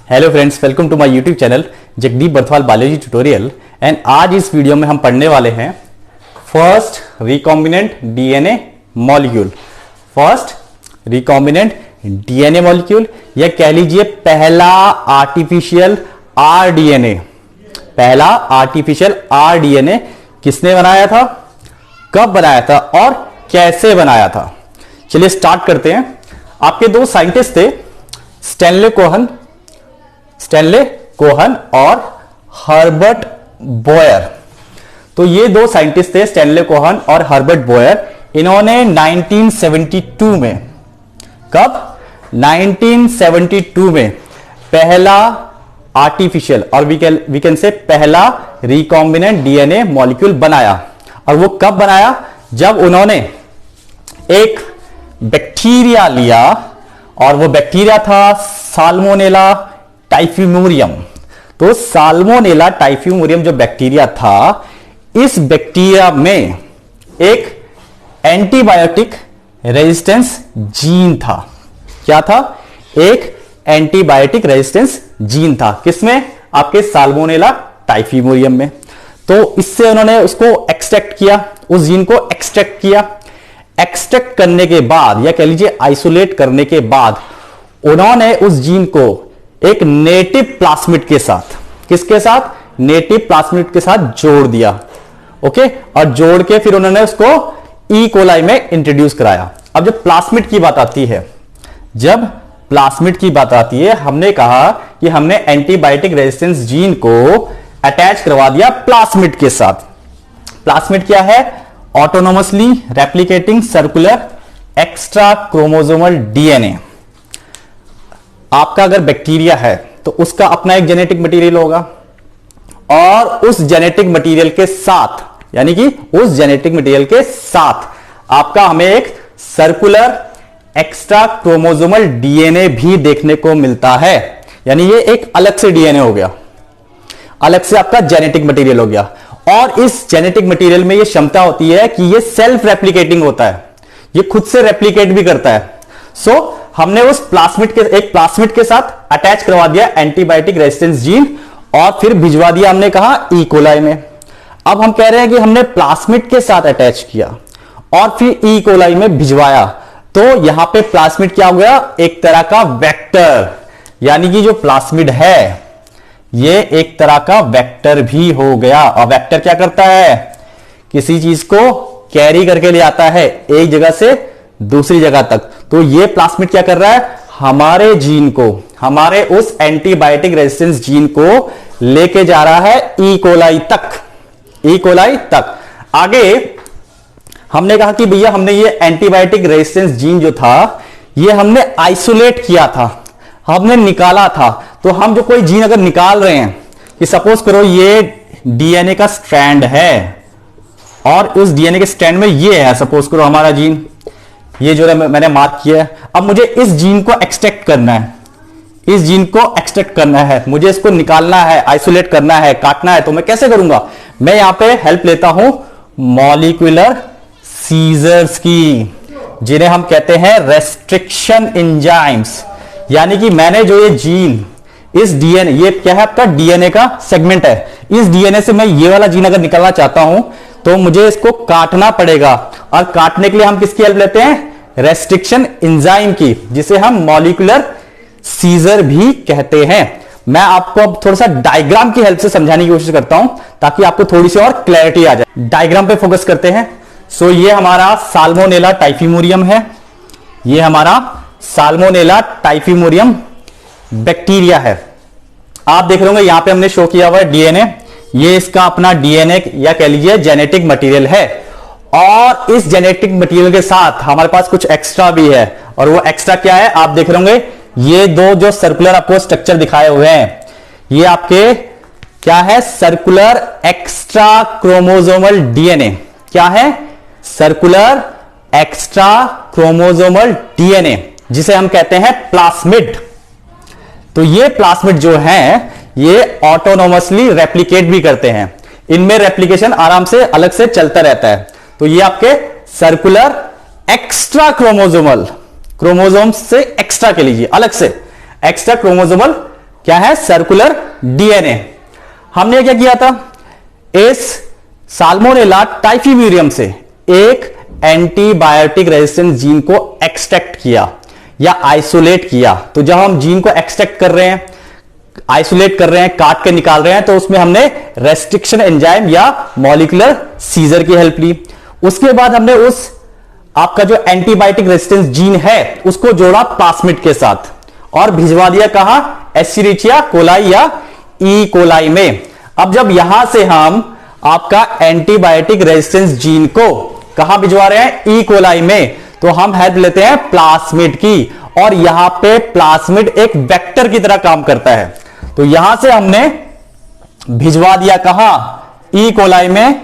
Hello friends, welcome to my YouTube channel Jagdeep Barthwal biology tutorial. And आज इस video में हम पढ़ने वाले हैं first recombinant DNA molecule. First recombinant DNA molecule या कह लीजिए पहला आर्टिफिशियल आरडीएनए। पहला आर्टिफिशियल आरडीएनए किसने बनाया था, कब बनाया था और कैसे बनाया था। चलिए स्टार्ट करते हैं। आपके दो साइंटिस्ट थे, स्टैनले कोहन और हर्बर्ट बोयर। तो ये दो साइंटिस्ट थे, स्टैनले कोहन और हर्बर्ट बोयर। इन्होंने 1972 में, कब 1972 में पहला आर्टिफिशियल और वी कैन से पहला रिकॉम्बिनेंट डीएनए मॉलिक्यूल बनाया। और वो कब बनाया, जब उन्होंने एक बैक्टीरिया लिया और वो बैक्टीरिया था साल्मोनेला टाइफिमोरियम। तो साल्मोनेला टाइफिमोरियम जो बैक्टीरिया था, इस बैक्टीरिया में एक एंटीबायोटिक रेजिस्टेंस जीन था। क्या था? एक एंटीबायोटिक रेजिस्टेंस जीन था। किसमें? आपके साल्मोनेला टाइफिमोरियम में। तो इससे उन्होंने उसको एक्सट्रैक्ट किया, उस जीन को एक्सट्रैक्ट किया। एक्सट्रैक्ट करने के बाद या कह लीजिए आइसोलेट करने के बाद उन्होंने उस जीन को एक नेटिव प्लास्मिड के साथ, किसके साथ? नेटिव प्लास्मिड के साथ जोड़ दिया। ओके, और जोड़ के फिर उन्होंने उसको ई कोलाई में इंट्रोड्यूस कराया। अब जब प्लास्मिड की बात आती है, हमने कहा कि हमने एंटीबायोटिक रेजिस्टेंस जीन को अटैच करवा दिया प्लास्मिड के साथ। प्लास्मिड क्या है? Autonomously replicating circular extra chromosomal DNA. आपका अगर बैक्टीरिया है तो उसका अपना एक जेनेटिक मटेरियल होगा और उस जेनेटिक मटेरियल के साथ, यानी कि उस जेनेटिक मटेरियल के साथ आपका हमें एक सर्कुलर एक्स्ट्रा क्रोमोसोमल डीएनए भी देखने को मिलता है। यानी ये एक अलग से डीएनए हो गया, अलग से आपका जेनेटिक मटेरियल हो गया। और इस जेनेटिक मटेरियल में ये क्षमता होती है कि ये सेल्फ रेप्लिकेटिंग होता है, ये खुद से रेप्लिकेट भी करता है। सो हमने उस एक प्लास्मिड के साथ अटैच करवा दिया एंटीबायोटिक रेजिस्टेंस जीन और फिर भिजवा दिया हमने कहा ई कोलाई में। अब हम कह रहे हैं कि हमने प्लास्मिड के साथ अटैच किया और फिर ई कोलाई में भिजवाया, तो यहां पे प्लास्मिड क्या हो गया? एक तरह का वेक्टर। यानी कि जो प्लास्मिड है ये एक तरह का वेक्टर भी हो गया। और वेक्टर क्या करता है? किसी चीज को कैरी करके ले आता है एक जगह से दूसरी जगह तक। तो ये प्लास्मिड क्या कर रहा है? हमारे जीन को, हमारे उस एंटीबायोटिक रेजिस्टेंस जीन को लेके जा रहा है ई कोलाई तक। आगे हमने कहा कि भैया हमने ये एंटीबायोटिक रेजिस्टेंस जीन जो था ये हमने आइसोलेट किया था, हमने निकाला था। तो हम जो कोई जीन अगर निकाल रहे हैं कि सपोज करो ये डीएनए का स्ट्रैंड है और उस डीएनए के स्ट्रैंड में ये है, सपोज करो हमारा जीन, ये जो है मैंने मार्क किया है। अब मुझे इस जीन को एक्सट्रैक्ट करना है, मुझे इसको निकालना है, आइसोलेट करना है, काटना है। तो मैं कैसे करूंगा? मैं यहां पे हेल्प लेता हूं मॉलिक्यूलर सीजर्स की, जिन्हें हम कहते हैं रेस्ट्रिक्शन एंजाइम्स। यानी कि मैंने जो ये जीन, इस डीएनए, ये क्या है आपका डीएनए का सेगमेंट है, इस डीएनए से मैं ये वाला जीन अगर निकालना चाहता हूं तो मुझे इसको काटना पड़ेगा। और काटने के लिए हम किसकी हेल्प लेते हैं? रेस्ट्रिक्शन एंजाइम की, जिसे हम मॉलिक्यूलर सीजर भी कहते हैं। मैं आपको अब थोड़ा सा डायग्राम की हेल्प से समझाने की कोशिश करता हूं ताकि आपको थोड़ी सी और क्लैरिटी आ जाए। डायग्राम पे फोकस करते हैं। सो ये हमारा साल्मोनेला टाइफिमोरियम है, ये हमारा साल्मोनेला टाइफिमोरियम बैक्टीरिया है। आप देख रहे होंगे यहां पे हमने शो किया हुआ है डीएनए, ये इसका अपना डीएनए या कह लीजिए जेनेटिक मटेरियल है। और इस जेनेटिक मटेरियल के साथ हमारे पास कुछ एक्स्ट्रा भी है। और वो एक्स्ट्रा क्या है? आप देख रहे होंगे ये दो जो सर्कुलर आपको स्ट्रक्चर दिखाए हुए हैं, ये आपके क्या है? Circular extra chromosomal DNA. क्या है? सर्कुलर एक्स्ट्रा क्रोमोसोमल डीएनए, जिसे हम कहते हैं प्लास्मिड। तो ये प्लास्मिड जो है ये ऑटोनोमसली रेप्लिकेट भी करते हैं, इनमें रेप्लिकेशन आराम से अलग से चलता रहता है। तो ये आपके सर्कुलर एक्स्ट्रा क्रोमोसोमल, क्रोमोसोम से एक्स्ट्रा के लीजिए अलग से एक्स्ट्रा क्रोमोसोमल क्या है, सर्कुलर डीएनए। हमने क्या किया था, इस साल्मोनेला टाइफीम्यूरियम से एक एंटीबायोटिक रेजिस्टेंस जीन को एक्सट्रैक्ट किया या आइसोलेट किया। तो जब हम जीन को एक्सट्रैक्ट कर रहे हैं, आइसोलेट कर रहे हैं, काट के निकाल रहे हैं, तो उसमें हमने रेस्ट्रिक्शन एंजाइम या मॉलिक्यूलर सीजर की हेल्प ली। उसके बाद हमने उस आपका जो एंटीबायोटिक रेजिस्टेंस जीन है उसको जोड़ा प्लास्मिड के साथ और भिजवा दिया कहां, एस्चेरिचिया कोलाई या ई कोलाई में। अब जब यहां से हम आपका एंटीबायोटिक रेजिस्टेंस जीन को कहां भिजवा रहे हैं, ई कोलाई में, तो हम हेल्प लेते हैं प्लास्मिड की। और यहां पे प्लास्मिड एक वेक्टर की तरह काम करता है। तो यहां से हमने भिजवा दिया कहां, ई कोलाई में,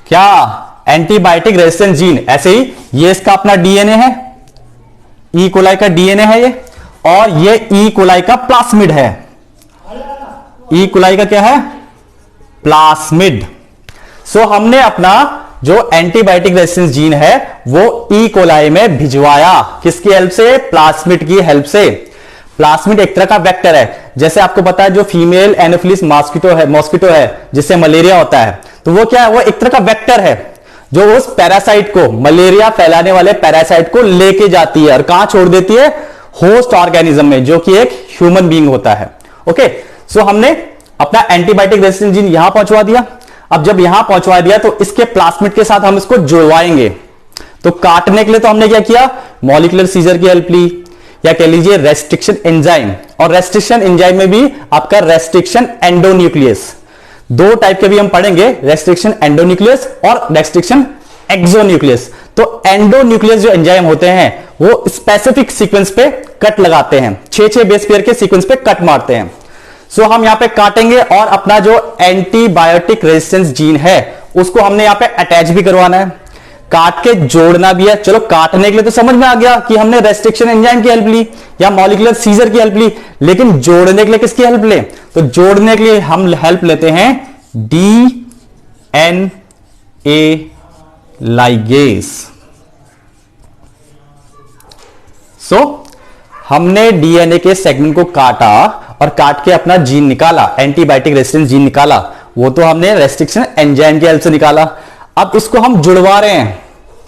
क्या, एंटीबायोटिक रेजिस्टेंस जीन। ऐसे ही ये इसका अपना डीएनए है, ई कोलाई का डीएनए है ये, और ये ई कोलाई का प्लास्मिड है। ई कोलाई का क्या है, प्लास्मिड। सो हमने अपना जो एंटीबायोटिक रेजिस्टेंस जीन है वो ई कोलाई में भिजवाया, किसकी हेल्प से, प्लास्मिड की हेल्प से। प्लास्मिड एक तरह का वेक्टर है। जैसे आपको पता है जो फीमेल एनोफिलिस मॉस्किटो है जिससे मलेरिया होता है, तो वो क्या है, वो एक तरह का वेक्टर है जो उस पैरासाइट को, मलेरिया फैलाने वाले पैरासाइट को लेके जाती है और कहां छोड़ देती है, होस्ट ऑर्गेनिज्म में, जो कि एक ह्यूमन बीइंग होता है। ओके, सो हमने अपना एंटीबायोटिक रेजिस्टेंस जीन यहां पहुंचवा दिया। अब जब यहां पहुंचवा दिया तो इसके प्लास्मिड के साथ हम इसको जुड़वाएंगे। तो काटने के लिए तो हमने क्या किया, मॉलिक्यूलर सीजर की हेल्प ली, या कह लीजिए रेस्ट्रिक्शन एंजाइम। और रेस्ट्रिक्शन एंजाइम में भी आपका रेस्ट्रिक्शन एंडोन्यूक्लियस, दो टाइप के भी हम पढ़ेंगे, रेस्ट्रिक्शन एंडोन्यूक्लियस और रेस्ट्रिक्शन एक्सोन्यूक्लियस। तो एंडोन्यूक्लियस जो एंजाइम होते हैं वो स्पेसिफिक सीक्वेंस पे कट लगाते हैं, 6 बेस पेयर के सीक्वेंस पे कट मारते हैं। सो हम यहां पे काटेंगे और अपना जो एंटीबायोटिक रेजिस्टेंस जीन है उसको हमने यहां पे अटैच भी करवाना है, काट के जोड़ना भी है। चलो काटने के लिए तो समझ में आ गया कि हमने रेस्ट्रिक्शन एंजाइम की हेल्प ली या मॉलिक्यूलर सीजर की हेल्प ली, लेकिन जोड़ने के लिए किसकी हेल्प ले, तो जोड़ने के लिए हम हेल्प लेते हैं डीएनए लाइगेज। सो हमने डीएनए के सेगमेंट को काटा और काट के अपना जीन निकाला, एंटीबायोटिक रेजिस्टेंस जीन निकाला, वो तो हमने रेस्ट्रिक्शन एंजाइम की हेल्प से निकाला। अब इसको हम जुड़वा रहे हैं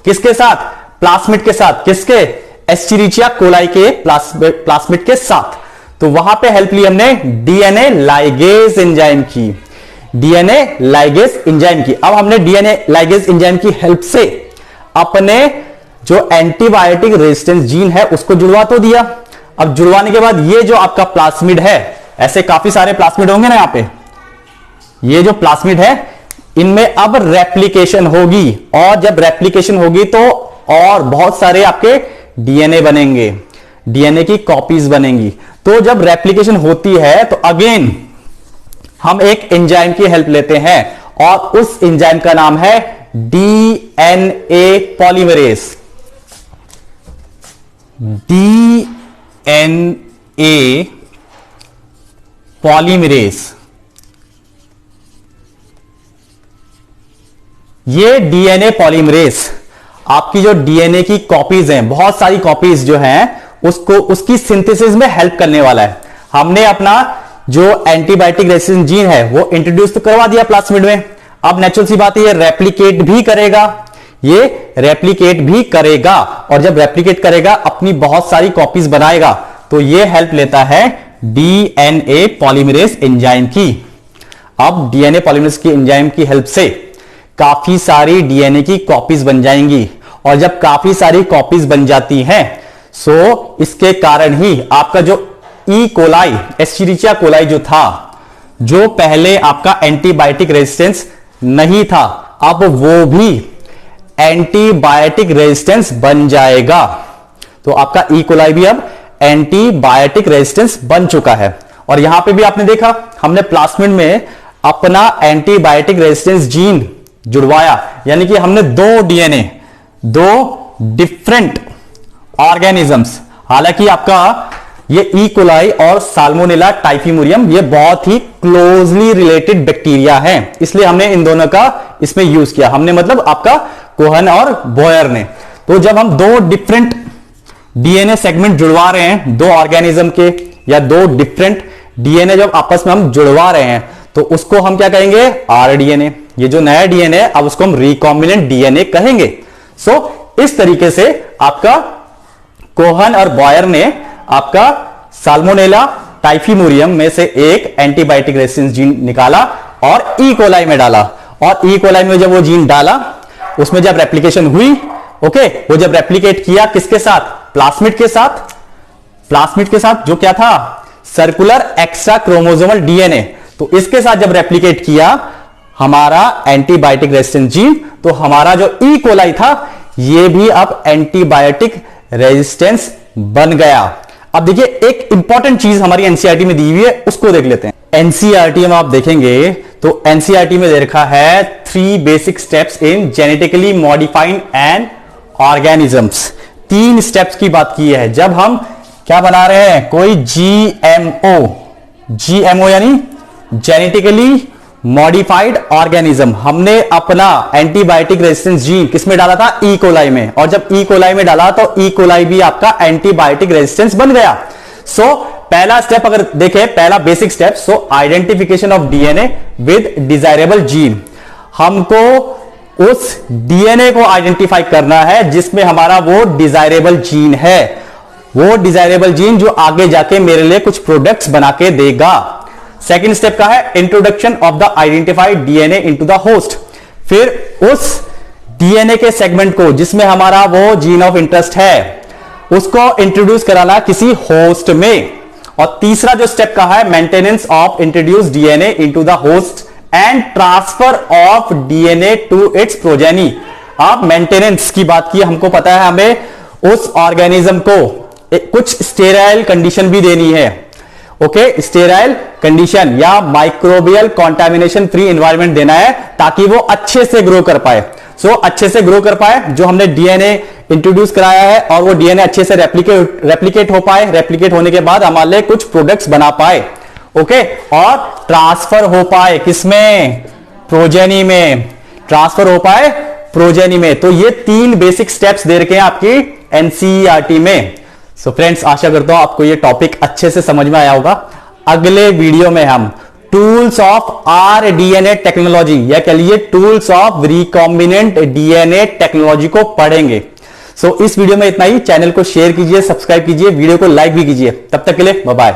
किसके साथ, प्लास्मिड के साथ, किसके, एस्चेरिचिया कोलाई के प्लास्मिड के साथ। तो वहां पे हेल्प ली हमने डीएनए लाइगेज एंजाइम की, डीएनए लाइगेज एंजाइम की। अब हमने डीएनए लाइगेज एंजाइम की हेल्प से अपने जो एंटीबायोटिक रेजिस्टेंस जीन है उसको जुड़वा तो दिया। अब जुड़वाने के बाद ये जो आपका प्लास्मिड है, ऐसे काफी सारे प्लास्मिड होंगे ना यहां पे, ये जो प्लास्मिड है इनमें अब रेप्लिकेशन होगी, और जब रेप्लिकेशन होगी तो और बहुत सारे आपके डीएनए बनेंगे, डीएनए की कॉपीज बनेंगी। तो जब रेप्लिकेशन होती है तो अगेन हम एक एंजाइम की हेल्प लेते हैं और उस एंजाइम का नाम है डीएनए पॉलीमरेज। डीएनए पॉलीमरेज, ये डीएनए पॉलीमरेज आपकी जो डीएनए की कॉपीज हैं, बहुत सारी कॉपीज जो हैं उसको, उसकी सिंथेसिस में हेल्प करने वाला है। हमने अपना जो एंटीबायोटिक रेजिस्टेंस जीन है वो इंट्रोड्यूस तो करवा दिया प्लास्मिड में। अब नेचुरल सी बात है ये रेप्लिकेट भी करेगा, ये रेप्लिकेट भी करेगा, और जब रेप्लिकेट करेगा अपनी बहुत सारी कॉपीज बनाएगा। तो ये हेल्प लेता है डीएनए पॉलीमरेज एंजाइम की। अब डीएनए पॉलीमरेज की एंजाइम की हेल्प से काफी सारी डीएनए की कॉपीज बन जाएंगी, और जब काफी सारी कॉपीज बन जाती हैं सो इसके कारण ही आपका जो ई कोलाई, एस्चेरिचिया कोलाई जो था, जो पहले आपका एंटीबायोटिक रेजिस्टेंस नहीं था, अब वो भी एंटीबायोटिक रेजिस्टेंस बन जाएगा। तो आपका ई कोलाई भी अब एंटीबायोटिक रेजिस्टेंस बन चुका है। और यहां पे भी आपने देखा हमने प्लास्मिड में अपना एंटीबायोटिक रेजिस्टेंस जीन जुड़वाया, यानी कि हमने दो डीएनए, दो डिफरेंट ऑर्गेनिजम्स, हालांकि आपका ये ई कोलाई और साल्मोनेला टाइफीम्यूरियम ये बहुत ही क्लोजली रिलेटेड बैक्टीरिया हैं, इसलिए हमने इन दोनों का इसमें यूज किया। हमने मतलब आपका कोहन और बोयर ने। तो जब हम दो डिफरेंट डीएनए सेगमेंट जुड़वा रहे हैं, दो ऑर्गेनिज्म के या दो डिफरेंट डीएनए जब आपस में हम जुड़वा रहे हैं तो उसको हम क्या कहेंगे, आरडीएनए। ये जो नया डीएनए अब उसको हम रिकॉम्बिनेंट डीएनए कहेंगे। इस तरीके से आपका कोहन और बॉयर ने आपका साल्मोनेला टाइफीमोरियम में से एक एंटीबायोटिक रेजिस्टेंस जीन निकाला और ई कोलाई में डाला, और ई कोलाई में जब वो जीन डाला उसमें जब रेप्लिकेशन हुई, ओके, वो जब रेप्लिकेट किया किसके साथ, प्लास्मिड के साथ, प्लास्मिड के साथ जो क्या था, सर्कुलर एक्स्ट्रा क्रोमोसोमल डीएनए। तो इसके साथ जब रेप्लिकेट किया हमारा एंटीबायोटिक रेजिस्टेंस जीन, तो हमारा जो ई कोलाई था ये भी अब एंटीबायोटिक रेजिस्टेंस बन गया। अब देखिए एक इंपॉर्टेंट चीज हमारी एनसीईआरटी में दी हुई है, उसको देख लेते हैं। एनसीईआरटी में आप देखेंगे तो एनसीईआरटी में दे रखा है 3 basic steps in genetically modified and organisms. 3 steps की बात की है जब हम क्या बना रहे हैं, कोई जीएमओ यानी जेनेटिकली मॉडिफाइड ऑर्गेनिज्म। हमने अपना एंटीबायोटिक रेजिस्टेंस जीन किसमें डाला था, ई कोलाई में, और जब ई कोलाई में डाला तो ई कोलाई भी आपका एंटीबायोटिक रेजिस्टेंस बन गया। पहला स्टेप अगर देखें, पहला basic step, identification of DNA with desirable gene. हमको उस डीएनए को आइडेंटिफाई करना है जिसमें हमारा वो डिजायरेबल जीन है, वो डिजायरेबल जीन जो आगे जाके मेरे लिए कुछ प्रोडक्ट्स बना के देगा। सेकेंड स्टेप का है introduction of the identified DNA into the host. फिर उस डीएनए के सेगमेंट को जिसमें हमारा वो जीन ऑफ इंटरेस्ट है उसको इंट्रोड्यूस कराना किसी होस्ट में। और तीसरा जो स्टेप का है maintenance of introduce DNA into the host and transfer of DNA to its progeny. आप मेंटेनेंस की बात की, हमको पता है हमें उस ऑर्गेनिज्म को कुछ स्टेराइल कंडीशन भी देनी है, ओके, स्टेराइल कंडीशन या माइक्रोबियल कॉन्टामिनेशन फ्री एनवायरनमेंट देना है ताकि वो अच्छे से ग्रो कर पाए। अच्छे से ग्रो कर पाए, जो हमने डीएनए इंट्रोड्यूस कराया है और वो डीएनए अच्छे से रेप्लिकेट हो पाए, रेप्लिकेट होने के बाद हमारे लिए कुछ प्रोडक्ट्स बना पाए, ओके, और ट्रांसफर हो पाए किसमें, प्रोजेनी में, ट्रांसफर हो पाए प्रोजेनी में। तो ये 3 बेसिक स्टेप्स दे रखे हैं आपकी एनसीईआरटी में। फ्रेंड्स, आशा करता हूं आपको ये टॉपिक अच्छे से समझ में आया होगा। अगले वीडियो में हम टूल्स ऑफ आरडीएनए टेक्नोलॉजी या कह लीजिए tools of recombinant DNA technology को पढ़ेंगे। इस वीडियो में इतना ही। चैनल को शेयर कीजिए, सब्सक्राइब कीजिए, वीडियो को लाइक भी कीजिए। तब तक के लिए बाय बाय।